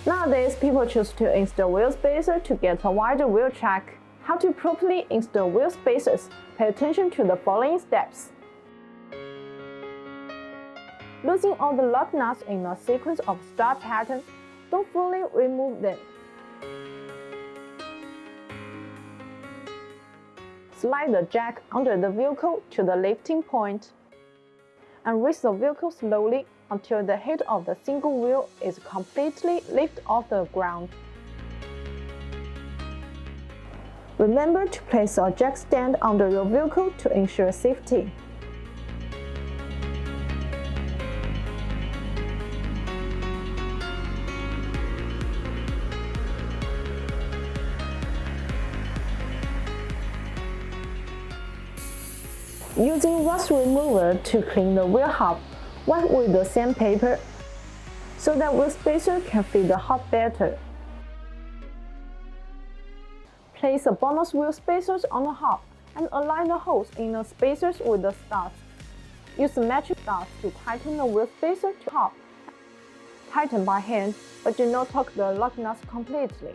Nowadays, people choose to install wheel spacer to get a wider wheel track. How to properly install wheel spacers? Pay attention to the following steps. Loosen all the lug nuts in a sequence of star pattern. Don't fully remove them. Slide the jack under the vehicle to the lifting point, and raise the vehicle slowly until the head of the single wheel is completely lifted off the ground. Remember to place a jack stand under your vehicle to ensure safety. Using rust remover to clean the wheel hub, wipe with the sandpaper so that wheel spacer can fit the hub better. Place the bonus wheel spacers on the hub and align the holes in the spacers with the studs. Use the matching studs to tighten the wheel spacer to hub. Tighten by hand, but do not torque the lug nuts completely.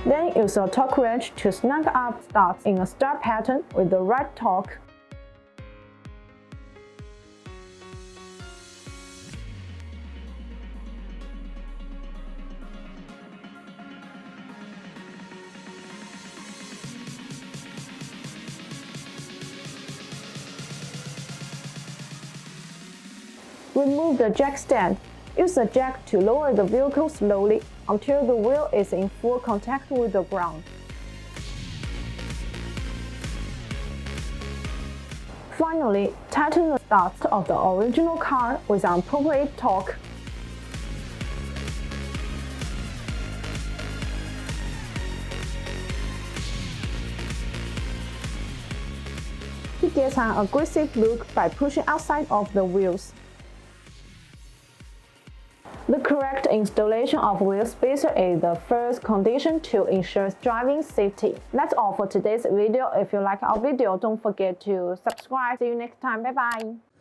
Then use a torque wrench to snug up studs in a star pattern with the right torque. Remove the jack stand. Use the jack to lower the vehicle slowly until the wheel is in full contact with the ground. Finally, tighten the studs of the original car with an appropriate torque. It gets an aggressive look by pushing outside of the wheels. The correct installation of wheel spacer is the first condition to ensure driving safety. That's all for today's video. If you like our video, don't forget to subscribe. See you next time. Bye bye.